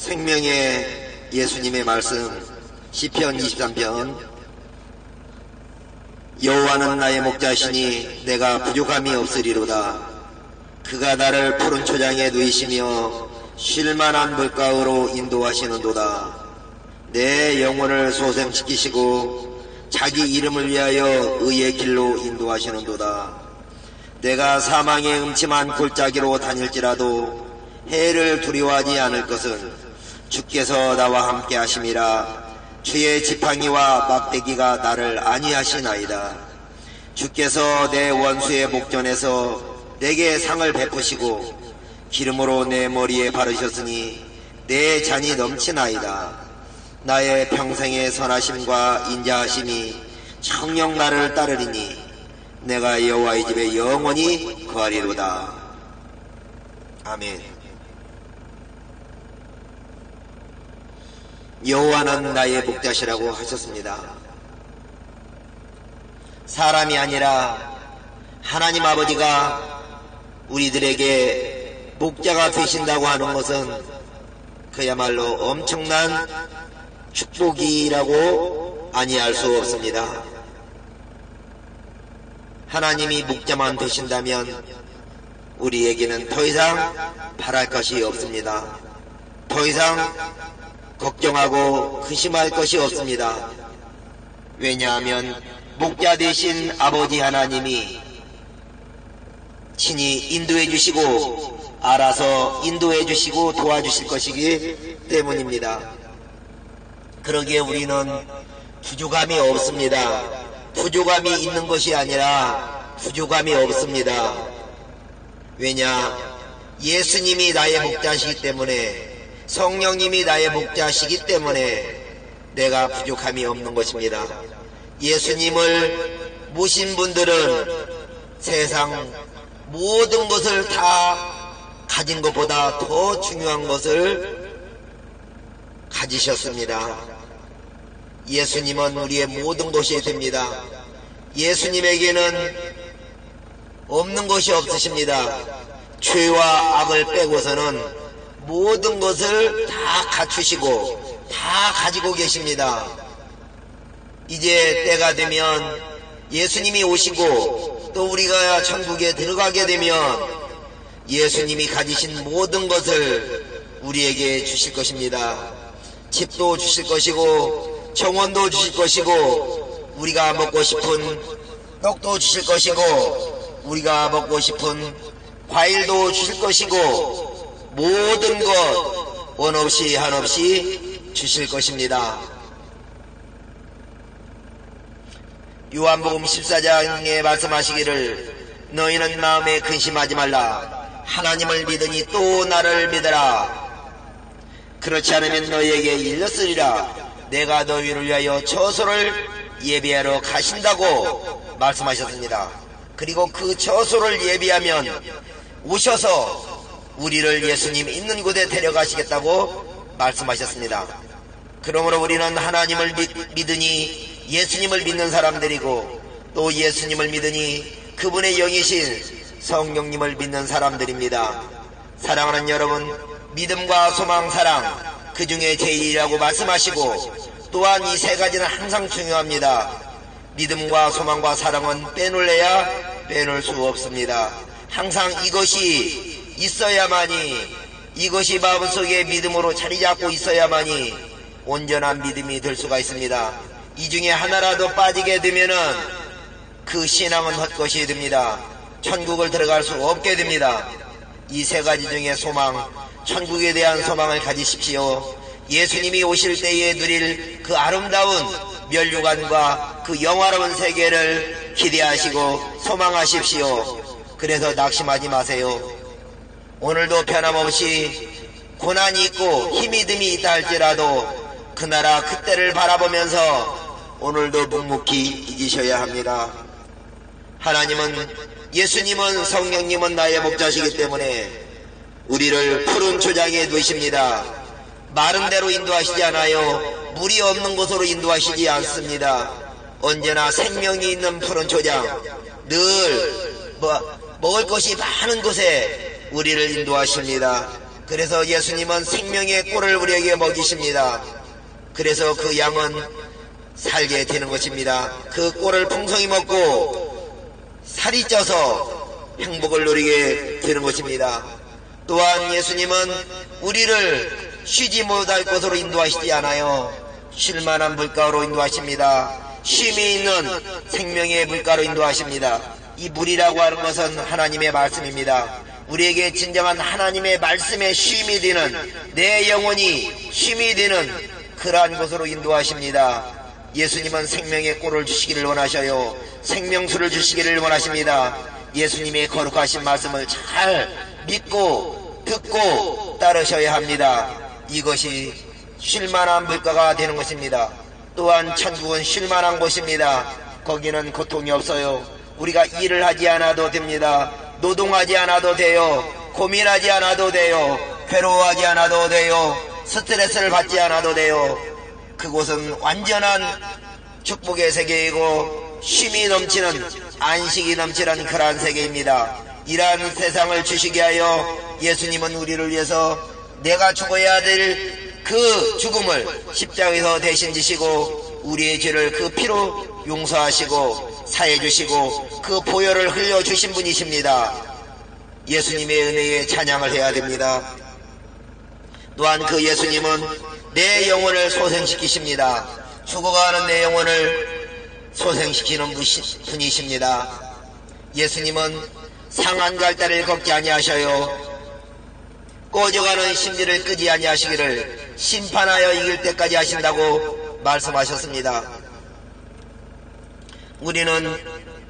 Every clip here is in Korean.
생명의 예수님의 말씀 시편 23편. 여호와는 나의 목자시니 내가 부족함이 없으리로다. 그가 나를 푸른 초장에 누이시며 쉴만한 물가로 인도하시는도다. 내 영혼을 소생시키시고 자기 이름을 위하여 의의 길로 인도하시는도다. 내가 사망의 음침한 골짜기로 다닐지라도 해를 두려워하지 않을 것은 주께서 나와 함께 하심이라. 주의 지팡이와 막대기가 나를 안위하시나이다. 주께서 내 원수의 목전에서 내게 상을 베푸시고 기름으로 내 머리에 바르셨으니 내 잔이 넘치나이다. 나의 평생의 선하심과 인자하심이 청영 나를 따르리니 내가 여호와의 집에 영원히 거하리로다. 아멘. 여호와는 나의 목자시라고 하셨습니다. 사람이 아니라 하나님 아버지가 우리들에게 목자가 되신다고 하는 것은 그야말로 엄청난 축복이라고 아니할 수 없습니다. 하나님이 목자만 되신다면 우리에게는 더 이상 바랄 것이 없습니다. 더 이상 걱정하고 근심할 것이 없습니다. 왜냐하면 목자 되신 아버지 하나님이 친히 인도해 주시고 알아서 인도해 주시고 도와주실 것이기 때문입니다. 그러기에 우리는 부족함이 없습니다. 부족함이 있는 것이 아니라 부족함이 없습니다. 왜냐? 예수님이 나의 목자시기 때문에, 성령님이 나의 목자시기 때문에 내가 부족함이 없는 것입니다. 예수님을 모신 분들은 세상 모든 것을 다 가진 것보다 더 중요한 것을 가지셨습니다. 예수님은 우리의 모든 것이 됩니다. 예수님에게는 없는 것이 없으십니다. 죄와 악을 빼고서는 모든 것을 다 갖추시고 다 가지고 계십니다. 이제 때가 되면 예수님이 오시고 또 우리가 천국에 들어가게 되면 예수님이 가지신 모든 것을 우리에게 주실 것입니다. 집도 주실 것이고 정원도 주실 것이고 우리가 먹고 싶은 떡도 주실 것이고 우리가 먹고 싶은 과일도 주실 것이고 모든 것 원 없이 한없이 주실 것입니다. 요한복음 14장에 말씀하시기를 너희는 마음에 근심하지 말라. 하나님을 믿으니 또 나를 믿어라. 그렇지 않으면 너희에게 일렀으리라. 내가 너희를 위하여 처소를 예비하러 가신다고 말씀하셨습니다. 그리고 그 처소를 예비하면 오셔서 우리를 예수님 있는 곳에 데려가시겠다고 말씀하셨습니다. 그러므로 우리는 하나님을 믿으니 예수님을 믿는 사람들이고 또 예수님을 믿으니 그분의 영이신 성령님을 믿는 사람들입니다. 사랑하는 여러분, 믿음과 소망, 사랑 그 중에 제일이라고 말씀하시고 또한 이 세 가지는 항상 중요합니다. 믿음과 소망과 사랑은 빼놓을래야 빼놓을 수 없습니다. 항상 이것이 있어야만이, 이것이 마음속에 믿음으로 자리 잡고 있어야만이 온전한 믿음이 될 수가 있습니다. 이 중에 하나라도 빠지게 되면은 그 신앙은 헛것이 됩니다. 천국을 들어갈 수 없게 됩니다. 이 세 가지 중에 소망, 천국에 대한 소망을 가지십시오. 예수님이 오실 때에 누릴 그 아름다운 면류관과 그 영화로운 세계를 기대하시고 소망하십시오. 그래서 낙심하지 마세요. 오늘도 변함없이 고난이 있고 힘이 듦이 있다 할지라도 그 나라 그때를 바라보면서 오늘도 묵묵히 이기셔야 합니다. 하나님은, 예수님은, 성령님은 나의 목자시기 때문에 우리를 푸른 초장에 두십니다. 마른 데로 인도하시지 않아요. 물이 없는 곳으로 인도하시지 않습니다. 언제나 생명이 있는 푸른 초장, 늘 먹을 것이 많은 곳에 우리를 인도하십니다. 그래서 예수님은 생명의 꿀을 우리에게 먹이십니다. 그래서 그 양은 살게 되는 것입니다. 그 꿀을 풍성히 먹고 살이 쪄서 행복을 누리게 되는 것입니다. 또한 예수님은 우리를 쉬지 못할 곳으로 인도하시지 않아요. 쉴만한 물가로 인도하십니다. 쉼이 있는 생명의 물가로 인도하십니다. 이 물이라고 하는 것은 하나님의 말씀입니다. 우리에게 진정한 하나님의 말씀에 쉼이 되는, 내 영혼이 쉼이 되는 그러한 곳으로 인도하십니다. 예수님은 생명의 꿀을 주시기를 원하셔요. 생명수를 주시기를 원하십니다. 예수님의 거룩하신 말씀을 잘 믿고 듣고 따르셔야 합니다. 이것이 쉴만한 물가가 되는 것입니다. 또한 천국은 쉴만한 곳입니다. 거기는 고통이 없어요. 우리가 일을 하지 않아도 됩니다. 노동하지 않아도 돼요. 고민하지 않아도 돼요. 괴로워하지 않아도 돼요. 스트레스를 받지 않아도 돼요. 그곳은 완전한 축복의 세계이고 쉼이 넘치는, 안식이 넘치는 그러한 세계입니다. 이러한 세상을 주시게 하여 예수님은 우리를 위해서 내가 죽어야 될 그 죽음을 십자가에서 대신 지시고 우리의 죄를 그 피로 용서하시고 사해 주시고 그 보혈을 흘려주신 분이십니다. 예수님의 은혜에 찬양을 해야 됩니다. 또한 그 예수님은 내 영혼을 소생시키십니다. 죽어가는 내 영혼을 소생시키는 분이십니다. 예수님은 상한 갈대를 걷지 아니하셔요. 꺼져가는 심지를 끄지 아니하시기를 심판하여 이길 때까지 하신다고 말씀하셨습니다. 우리는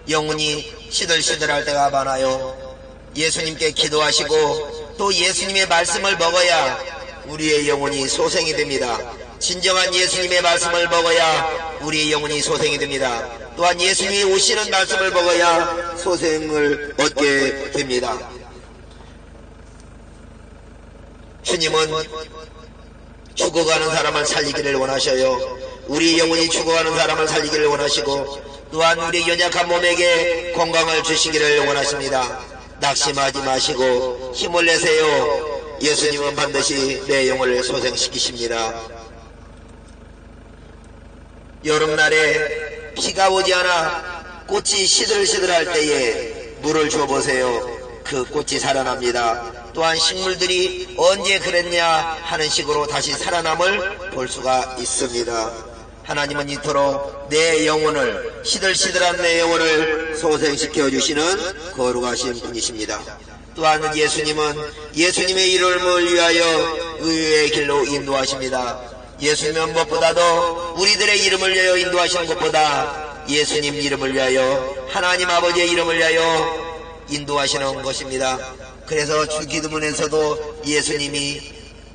영혼이 시들시들할 때가 많아요. 예수님께 기도하시고 또 예수님의 말씀을 먹어야 우리의 영혼이 소생이 됩니다. 진정한 예수님의 말씀을 먹어야 우리의 영혼이 소생이 됩니다. 또한 예수님이 오시는 말씀을 먹어야 소생을 얻게 됩니다. 주님은 죽어가는 사람을 살리기를 원하셔요. 우리 영혼이 죽어가는 사람을 살리기를 원하시고 또한 우리 연약한 몸에게 건강을 주시기를 원하십니다. 낙심하지 마시고 힘을 내세요. 예수님은 반드시 내 영혼을 소생시키십니다. 여름날에 비가 오지 않아 꽃이 시들시들할 때에 물을 줘보세요. 그 꽃이 살아납니다. 또한 식물들이 언제 그랬냐 하는 식으로 다시 살아남을 볼 수가 있습니다. 하나님은 이토록 내 영혼을, 시들시들한 내 영혼을 소생시켜 주시는 거룩하신 분이십니다. 또한 예수님은 예수님의 이름을 위하여 의의 길로 인도하십니다. 예수님은 무엇보다도 우리들의 이름을 위하여 인도하시는 것보다 예수님 이름을 위하여, 하나님 아버지의 이름을 위하여 인도하시는 것입니다. 그래서 주기도문에서도 예수님이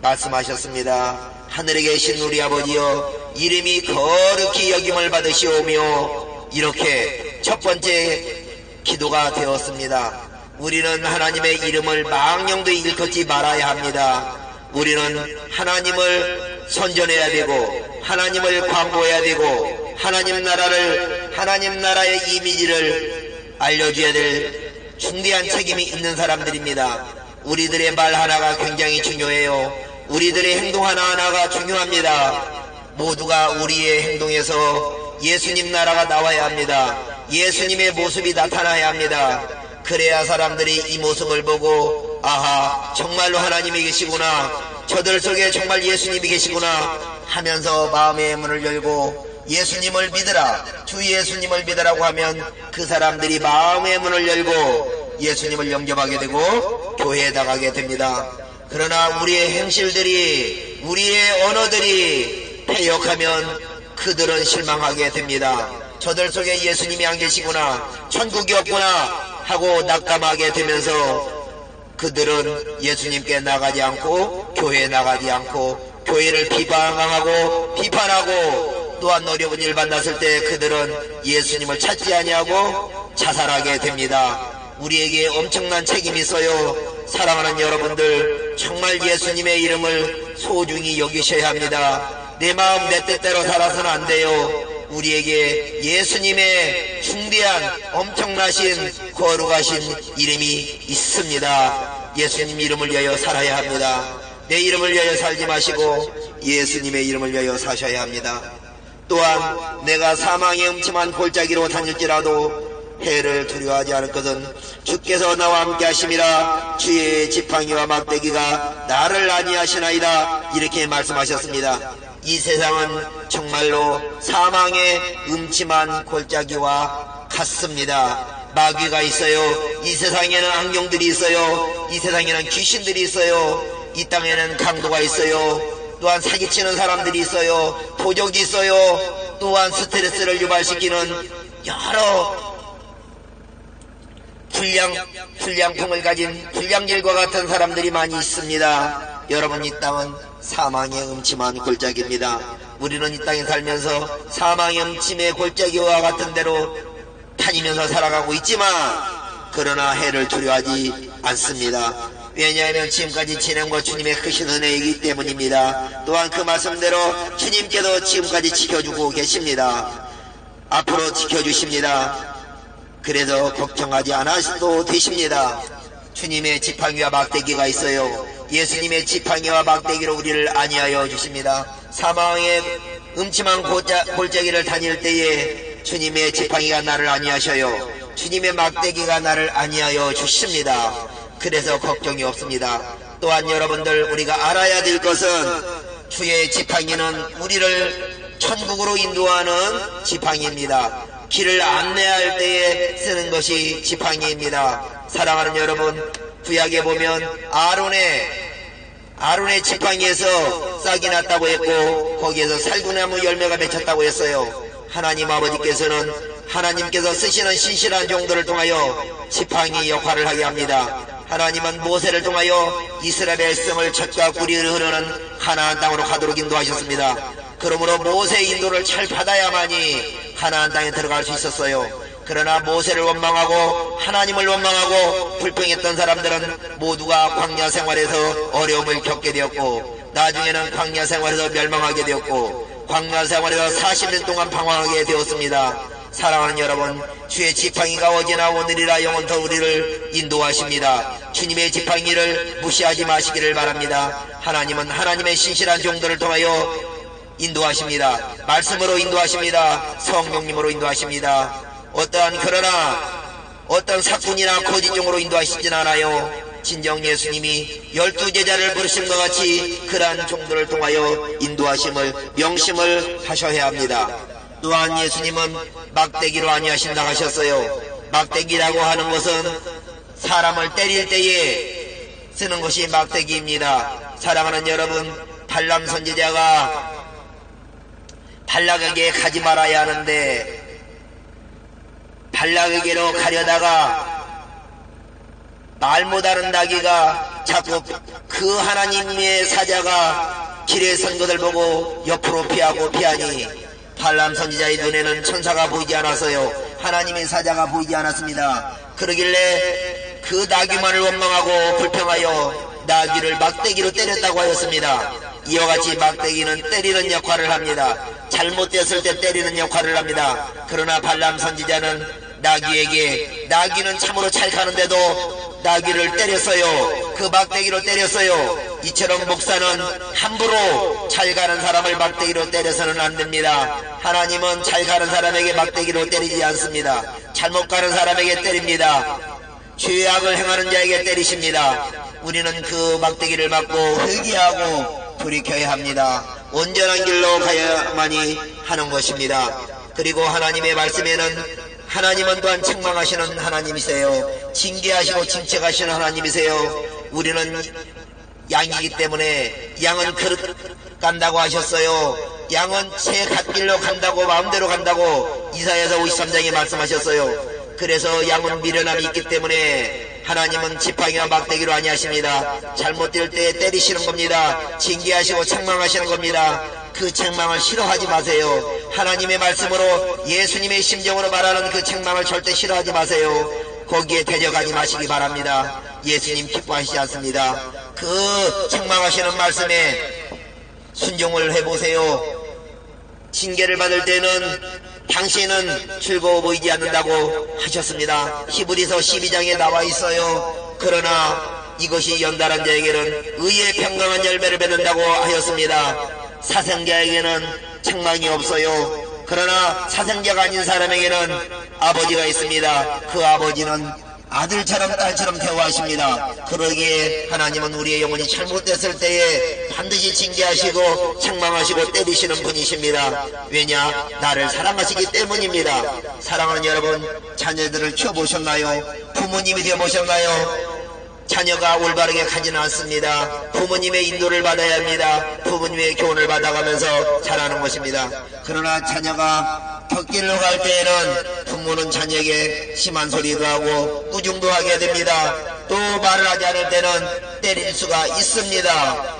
말씀하셨습니다. 하늘에 계신 우리 아버지여, 이름이 거룩히 여김을 받으시오며, 이렇게 첫 번째 기도가 되었습니다. 우리는 하나님의 이름을 망령도 일컫지 말아야 합니다. 우리는 하나님을 선전해야 되고 하나님을 광고해야 되고 하나님 나라의 이미지를 알려줘야 될 중대한 책임이 있는 사람들입니다. 우리들의 말 하나가 굉장히 중요해요. 우리들의 행동 하나하나가 중요합니다. 모두가 우리의 행동에서 예수님 나라가 나와야 합니다. 예수님의 모습이 나타나야 합니다. 그래야 사람들이 이 모습을 보고 아하, 정말로 하나님이 계시구나, 저들 속에 정말 예수님이 계시구나 하면서 마음의 문을 열고 예수님을 믿으라, 주 예수님을 믿으라고 하면 그 사람들이 마음의 문을 열고 예수님을 영접하게 되고 교회에 나가게 됩니다. 그러나 우리의 행실들이, 우리의 언어들이 패역하면 그들은 실망하게 됩니다. 저들 속에 예수님이 안 계시구나, 천국이 없구나 하고 낙담하게 되면서 그들은 예수님께 나가지 않고 교회에 나가지 않고 교회를 비판하고 또한 어려운 일 만났을 때 그들은 예수님을 찾지 아니하고 자살하게 됩니다. 우리에게 엄청난 책임이 있어요. 사랑하는 여러분들, 정말 예수님의 이름을 소중히 여기셔야 합니다. 내 마음 내 뜻대로 살아서는 안 돼요. 우리에게 예수님의 중대한 엄청나신 거룩하신 이름이 있습니다. 예수님 이름을 위하여 살아야 합니다. 내 이름을 위하여 살지 마시고 예수님의 이름을 위하여 사셔야 합니다. 또한 내가 사망의 음침한 골짜기로 다닐지라도 해를 두려워하지 않을 것은 주께서 나와 함께 하심이라. 주의 지팡이와 막대기가 나를 안위하시나이다. 이렇게 말씀하셨습니다. 이 세상은 정말로 사망의 음침한 골짜기와 같습니다. 마귀가 있어요. 이 세상에는 악령들이 있어요. 이 세상에는 귀신들이 있어요. 이 땅에는 강도가 있어요. 또한 사기치는 사람들이 있어요. 도적이 있어요. 또한 스트레스를 유발시키는 여러 불량풍을 가진 불량질과 같은 사람들이 많이 있습니다. 여러분, 이 땅은 사망의 음침한 골짜기입니다. 우리는 이 땅에 살면서 사망의 음침의 골짜기와 같은 데로 다니면서 살아가고 있지만 그러나 해를 두려워하지 않습니다. 왜냐하면 지금까지 지낸 것 주님의 크신 은혜이기 때문입니다. 또한 그 말씀대로 주님께서 지금까지 지켜주고 계십니다. 앞으로 지켜주십니다. 그래서 걱정하지 않아도 되십니다. 주님의 지팡이와 막대기가 있어요. 예수님의 지팡이와 막대기로 우리를 안위하여 주십니다. 사망의 음침한 골짜기를 다닐 때에 주님의 지팡이가 나를 안위하셔요. 주님의 막대기가 나를 안위하여 주십니다. 그래서 걱정이 없습니다. 또한 여러분들, 우리가 알아야 될 것은 주의 지팡이는 우리를 천국으로 인도하는 지팡이입니다. 길을 안내할 때에 쓰는 것이 지팡이입니다. 사랑하는 여러분, 구약에 보면 아론의 지팡이에서 싹이 났다고 했고 거기에서 살구나무 열매가 맺혔다고 했어요. 하나님 아버지께서는 하나님께서 쓰시는 신실한 종들을 통하여 지팡이 역할을 하게 합니다. 하나님은 모세를 통하여 이스라엘 백성을 젖과 꿀이 흐르는 가나안 땅으로 가도록 인도하셨습니다. 그러므로 모세의 인도를 잘 받아야만이 가나안 땅에 들어갈 수 있었어요. 그러나 모세를 원망하고 하나님을 원망하고 불평했던 사람들은 모두가 광야 생활에서 어려움을 겪게 되었고 나중에는 광야 생활에서 멸망하게 되었고 광야 생활에서 40년 동안 방황하게 되었습니다. 사랑하는 여러분, 주의 지팡이가 어제나 오늘이라 영원토 우리를 인도하십니다. 주님의 지팡이를 무시하지 마시기를 바랍니다. 하나님은 하나님의 신실한 종들을 통하여 인도하십니다. 말씀으로 인도하십니다. 성령님으로 인도하십니다. 어떤 사꾼이나 거짓종으로 인도하시진 않아요. 진정 예수님이 12제자를 부르신 것 같이 그러한 종들을 통하여 인도하심을 명심을 하셔야 합니다. 또한 예수님은 막대기로 안위하신다 하셨어요. 막대기라고 하는 것은 사람을 때릴 때에 쓰는 것이 막대기입니다. 사랑하는 여러분, 발람 선지자가 발락에게 가지 말아야 하는데 발락에게로 가려다가 말 못하는 나귀가 자꾸 그 하나님의 사자가 길에 선 것을 보고 옆으로 피하니 발람 선지자의 눈에는 천사가 보이지 않았어요. 하나님의 사자가 보이지 않았습니다. 그러길래 그 나귀만을 원망하고 불평하여 나귀를 막대기로 때렸다고 하였습니다. 이와 같이 막대기는 때리는 역할을 합니다. 잘못됐을 때 때리는 역할을 합니다. 그러나 발람 선지자는 나귀는 참으로 잘 가는데도 나귀를 때렸어요. 그 막대기로 때렸어요. 이처럼 목사는 함부로 잘 가는 사람을 막대기로 때려서는 안 됩니다. 하나님은 잘 가는 사람에게 막대기로 때리지 않습니다. 잘못 가는 사람에게 때립니다. 죄악을 행하는 자에게 때리십니다. 우리는 그 막대기를 맞고 회개하고 돌이켜야 합니다. 온전한 길로 가야만이 하는 것입니다. 그리고 하나님의 말씀에는 하나님은 또한 책망하시는 하나님이세요. 징계하시고 징책하시는 하나님이세요. 우리는 양이기 때문에 양은 그릇 간다고 하셨어요. 양은 제 갓길로 간다고, 마음대로 간다고 이사야서 53장에 말씀하셨어요. 그래서 양은 미련함이 있기 때문에 하나님은 지팡이와 막대기로 아니하십니다. 잘못될 때 때리시는 겁니다. 징계하시고 책망하시는 겁니다. 그 책망을 싫어하지 마세요. 하나님의 말씀으로 예수님의 심정으로 말하는 그 책망을 절대 싫어하지 마세요. 거기에 대적하지 마시기 바랍니다. 예수님 기뻐하시지 않습니다. 그 책망하시는 말씀에 순종을 해보세요. 징계를 받을 때는 당신은 즐거워 보이지 않는다고 하셨습니다. 히브리서 12장에 나와 있어요. 그러나 이것이 연달한 자에게는 의의 평강한 열매를 맺는다고 하였습니다. 사생자에게는 책망이 없어요. 그러나 사생자가 아닌 사람에게는 아버지가 있습니다. 그 아버지는 아들처럼 딸처럼 대우하십니다. 그러기에 하나님은 우리의 영혼이 잘못됐을 때에 반드시 징계하시고 책망하시고 때리시는 분이십니다. 왜냐? 나를 사랑하시기 때문입니다. 사랑하는 여러분, 자녀들을 키워보셨나요? 부모님이 되어보셨나요? 자녀가 올바르게 가지는 않습니다. 부모님의 인도를 받아야 합니다. 부모님의 교훈을 받아가면서 자라는 것입니다. 그러나 자녀가 격길로 갈 때에는 부모는 자녀에게 심한 소리도 하고 꾸중도 하게 됩니다. 또 말을 하지 않을 때는 때릴 수가 있습니다.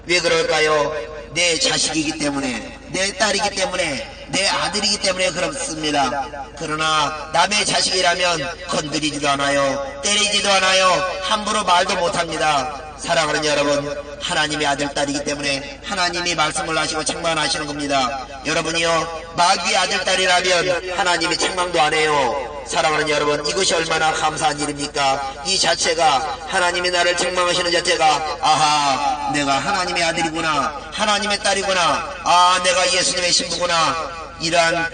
왜 그럴까요? 내 자식이기 때문에, 내 딸이기 때문에, 내 아들이기 때문에 그렇습니다. 그러나 남의 자식이라면 건드리지도 않아요. 때리지도 않아요. 함부로 말도 못합니다. 사랑하는 여러분, 하나님의 아들, 딸이기 때문에 하나님이 말씀을 하시고 책망하시는 겁니다. 여러분이요, 마귀의 아들, 딸이라면 하나님이 책망도 안 해요. 사랑하는 여러분, 이것이 얼마나 감사한 일입니까? 이 자체가, 하나님이 나를 책망하시는 자체가, 아하, 내가 하나님의 아들이구나, 하나님의 딸이구나, 아, 내가 예수님의 신부구나, 이러한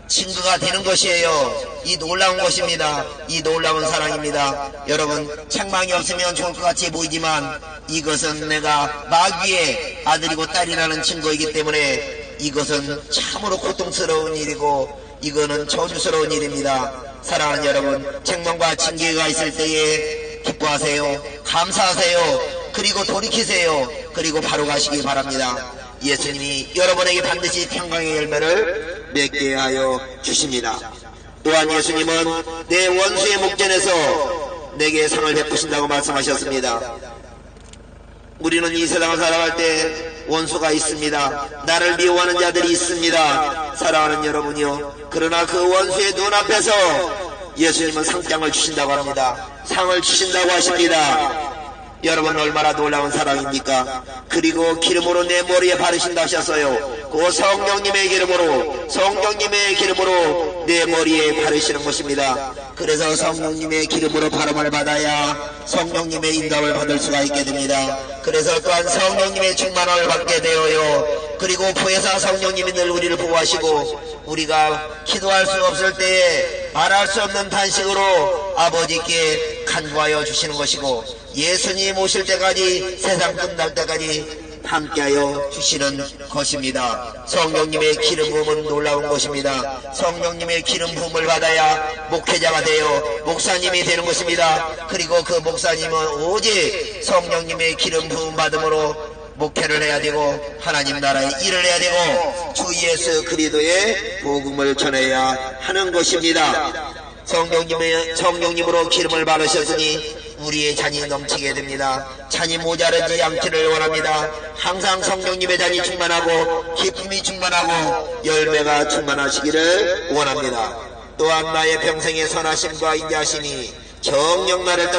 증거가 되는 것이에요. 이 놀라운 것입니다. 이 놀라운 사랑입니다. 여러분, 책망이 없으면 좋을 것 같이 보이지만 이것은 내가 마귀의 아들이고 딸이라는 증거이기 때문에 이것은 참으로 고통스러운 일이고 이거는 저주스러운 일입니다. 사랑하는 여러분, 책망과 징계가 있을 때에 기뻐하세요. 감사하세요. 그리고 돌이키세요. 그리고 바로 가시기 바랍니다. 예수님이 여러분에게 반드시 평강의 열매를 맺게 하여 주십니다. 또한 예수님은 내 원수의 목전에서 내게 상을 베푸신다고 말씀하셨습니다. 우리는 이 세상을 살아갈 때 원수가 있습니다. 나를 미워하는 자들이 있습니다. 사랑하는 여러분이요, 그러나 그 원수의 눈앞에서 예수님은 상장을 주신다고 합니다. 상을 주신다고 하십니다. 여러분, 얼마나 놀라운 사랑입니까? 그리고 기름으로 내 머리에 바르신다 하셨어요. 그 성령님의 기름으로 내 머리에 바르시는 것입니다. 그래서 성령님의 기름으로 바름을 받아야 성령님의 인도를 받을 수가 있게 됩니다. 그래서 또한 성령님의 충만함을 받게 되어요. 그리고 보혜사 성령님이 늘 우리를 보호하시고 우리가 기도할 수 없을 때에 말할 수 없는 단식으로 아버지께 간구하여 주시는 것이고 예수님 오실 때까지, 세상 끝날 때까지 함께하여 주시는 것입니다. 성령님의 기름 부음은 놀라운 것입니다. 성령님의 기름 부음을 받아야 목회자가 되어 목사님이 되는 것입니다. 그리고 그 목사님은 오직 성령님의 기름 부음 받음으로 목회를 해야 되고 하나님 나라의 일을 해야 되고 주 예수 그리스도의 복음을 전해야 하는 것입니다. 성령님으로 기름을 바르셨으니 우리의 잔이 넘치게 됩니다. 잔이 모자르지 않기를 원합니다. 항상 성령님의 잔이 충만하고 기쁨이 충만하고 열매가 충만하시기를 원합니다. 또한 나의 평생의 선하심과 인자하심이 정녕 나를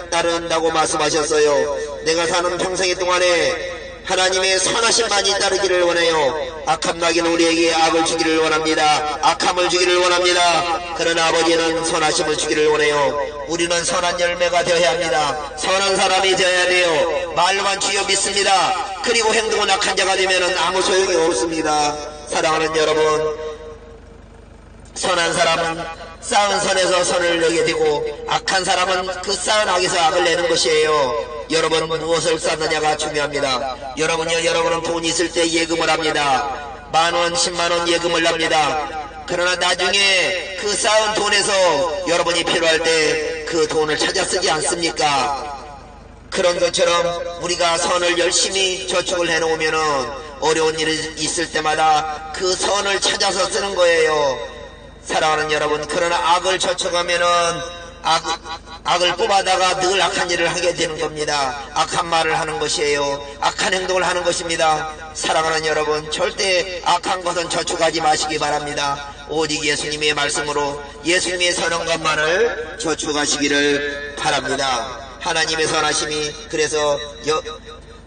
따른다고 말씀하셨어요. 내가 사는 평생 동안에 하나님의 선하심만이 따르기를 원해요. 악함 나기는 우리에게 악을 주기를 원합니다. 악함을 주기를 원합니다. 그러나 아버지는 선하심을 주기를 원해요. 우리는 선한 열매가 되어야 합니다. 선한 사람이 되어야 돼요. 말로만 주여 믿습니다. 그리고 행동은 악한 자가 되면 아무 소용이 없습니다. 사랑하는 여러분, 선한 사람은 쌓은 선에서 선을 내게 되고 악한 사람은 그 쌓은 악에서 악을 내는 것이에요. 여러분, 무엇을 쌓느냐가 중요합니다. 여러분은 돈이 있을 때 예금을 합니다. 10,000원, 100,000원 예금을 합니다. 그러나 나중에 그 쌓은 돈에서 여러분이 필요할 때 그 돈을 찾아 쓰지 않습니까? 그런 것처럼 우리가 선을 열심히 저축을 해놓으면 어려운 일이 있을 때마다 그 선을 찾아서 쓰는 거예요. 사랑하는 여러분, 그러나 악을 저축하면은 악을 뽑아다가 늘 악한 일을 하게 되는 겁니다. 악한 말을 하는 것이에요. 악한 행동을 하는 것입니다. 사랑하는 여러분, 절대 악한 것은 저축하지 마시기 바랍니다. 오직 예수님의 말씀으로 예수님의 선한 것만을 저축하시기를 바랍니다. 하나님의 선하심이 그래서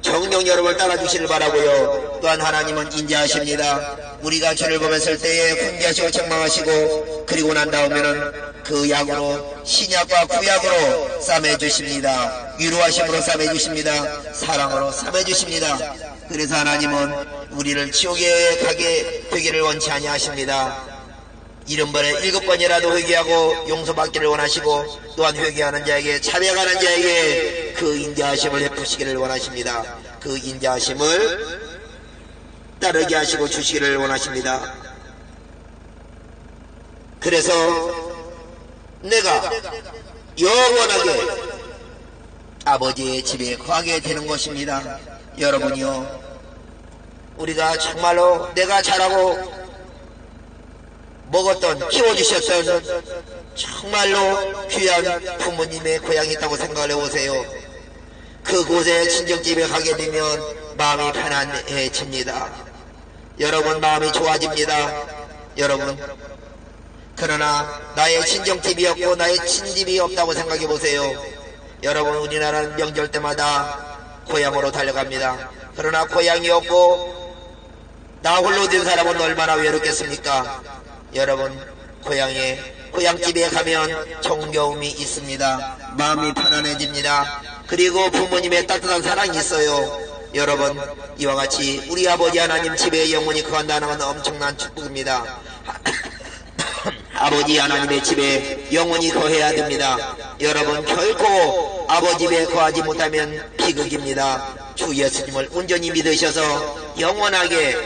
정령 여러분을 따라주시길 바라고요. 또한 하나님은 인자하십니다. 우리가 주를 보면서 할 때에 훈계하시고 책망하시고 그리고 난 다음에는 그 약으로 신약과 구약으로 싸매주십니다. 위로하심으로 싸매주십니다. 사랑으로 싸매주십니다. 그래서 하나님은 우리를 지옥에 가게 되기를 원치 아니하십니다. 70번에 7번이라도 회개하고 용서받기를 원하시고 또한 회개하는 자에게 자백하는 자에게 그 인자하심을 베푸시기를 원하십니다. 그 인자하심을 따르게 하시고 주시기를 원하십니다. 그래서 내가 영원하게 아버지의 집에 거하게 되는 것입니다. 여러분이요, 우리가 정말로 내가 잘하고 먹었던 키워주셨던 정말로 귀한 부모님의 고향이 있다고 생각을 해보세요. 그곳에 친정집에 가게 되면 마음이 편안해집니다. 여러분, 마음이 좋아집니다. 여러분, 그러나 나의 친정집이 없고 나의 친집이 없다고 생각해 보세요. 여러분, 우리나라는 명절 때마다 고향으로 달려갑니다. 그러나 고향이 없고 나 홀로 된 사람은 얼마나 외롭겠습니까? 여러분, 고향집에 가면 정겨움이 있습니다. 마음이 편안해집니다. 그리고 부모님의 따뜻한 사랑이 있어요. 여러분, 이와 같이 우리 아버지 하나님 집에 영원히 거한다는 건 엄청난 축복입니다. 아버지 하나님의 집에 영원히 거해야 됩니다. 여러분, 결코 아버지 집에 거하지 못하면 비극입니다. 주 예수님을 온전히 믿으셔서 영원하게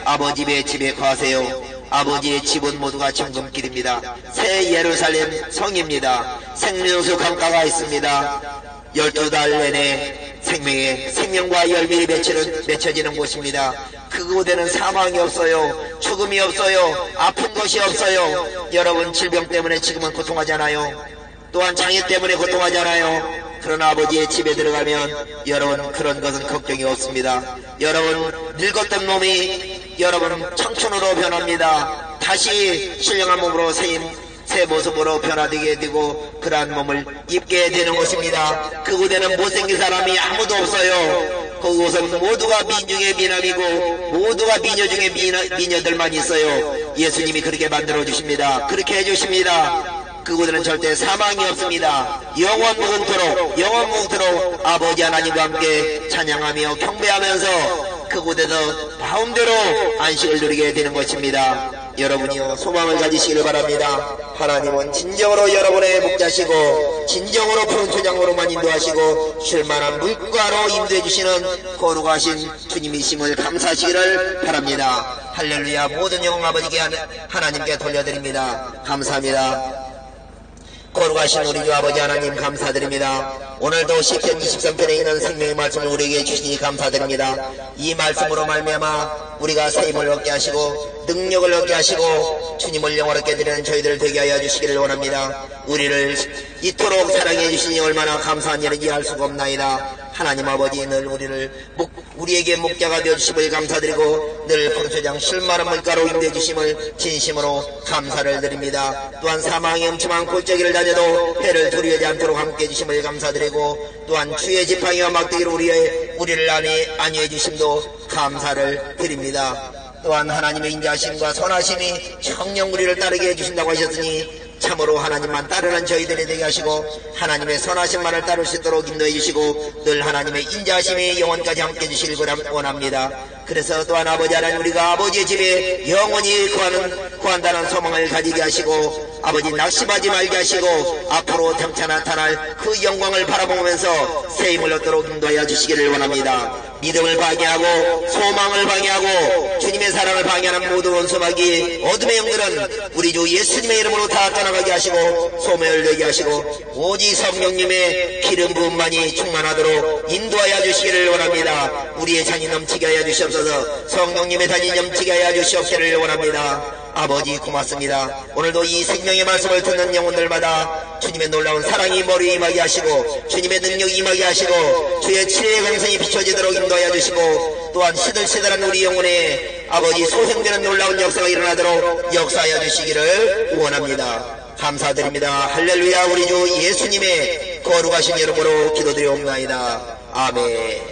아버지의 집에 거하세요. 아버지의 집은 모두가 정금길입니다. 새 예루살렘 성입니다. 생명수 강가가 있습니다. 12달 내내 생명과 열매가 맺혀지는 곳입니다. 그곳에는 사망이 없어요. 죽음이 없어요. 아픈 것이 없어요. 여러분, 질병 때문에 지금은 고통하잖아요. 또한 장애 때문에 고통하잖아요. 그러나 아버지의 집에 들어가면 여러분, 그런 것은 걱정이 없습니다. 여러분, 늙었던 몸이 여러분 청춘으로 변합니다. 다시 신령한 몸으로 새 모습으로 변화되게 되고 그러한 몸을 입게 되는 것입니다. 그곳에는 못생긴 사람이 아무도 없어요. 그곳은 모두가 민중의 미남이고 모두가 미녀 중에 미녀들만 있어요. 예수님이 그렇게 만들어 주십니다. 그렇게 해주십니다. 그곳에는 절대 사망이 없습니다. 영원무궁토록 아버지 하나님과 함께 찬양하며 경배하면서 그곳에서 마음대로 안식을 누리게 되는 것입니다. 여러분이요, 소망을 가지시기를 바랍니다. 하나님은 진정으로 여러분의 목자시고 진정으로 푸른 초장으로만 인도하시고 쉴만한 물가로 인도해 주시는 거룩하신 주님이심을 감사하시기를 바랍니다. 할렐루야. 모든 영광 아버지께 하나님께 돌려드립니다. 감사합니다. 거룩하신 우리 주 아버지 하나님 감사드립니다. 오늘도 시편 23편에 있는 생명의 말씀을 우리에게 주시니 감사드립니다. 이 말씀으로 말미암아 우리가 새 힘을 얻게 하시고 능력을 얻게 하시고 주님을 영원하게 드리는 저희들 되게 하여 주시기를 원합니다. 우리를 이토록 사랑해 주시니 얼마나 감사한 일인지 알 수가 없나이다. 하나님 아버지, 늘 우리에게 목자가 되어주심을 감사드리고 늘 푸른초장 쉴만한 물가로 인도해 주심을 진심으로 감사를 드립니다. 또한 사망의 엄청난 골짜기를 다녀도 해를 두려워하지 않도록 함께 해주심을 감사드리고 또한 주의 지팡이와 막대기로 우리를 안위해 주심도 감사를 드립니다. 또한 하나님의 인자하심과 선하심이 정녕 우리를 따르게 해주신다고 하셨으니 참으로 하나님만 따르는 저희들이 되게 하시고 하나님의 선하심만을 따를 수 있도록 인도해 주시고 늘 하나님의 인자하심이 영원까지 함께 해주시길 원합니다. 그래서 또한 아버지 하나님, 우리가 아버지의 집에 영원히 거한다는 소망을 가지게 하시고 아버지 낙심하지 말게 하시고 앞으로 장차 나타날 그 영광을 바라보면서 새 힘을 얻도록 인도하여 주시기를 원합니다. 믿음을 방해하고 소망을 방해하고 주님의 사랑을 방해하는 모든 원수마귀 어둠의 영들은 우리 주 예수님의 이름으로 다 떠나가게 하시고 소멸되게 하시고 오직 성령님의 기름 부음만이 충만하도록 인도하여 주시기를 원합니다. 우리의 잔이 넘치게 하여 주시옵소서. 성령님의 잔이 넘치게 하여 주시옵기를 원합니다. 아버지 고맙습니다. 오늘도 이 생명의 말씀을 듣는 영혼들마다 주님의 놀라운 사랑이 머리에 임하게 하시고 주님의 능력이 임하게 하시고 주의 치료의 강성이 비춰지도록 인도하여 주시고 또한 시들시들한 우리 영혼에 아버지 소생되는 놀라운 역사가 일어나도록 역사하여 주시기를 원합니다. 감사드립니다. 할렐루야. 우리 주 예수님의 거룩하신 이름으로 기도드리옵나이다. 아멘.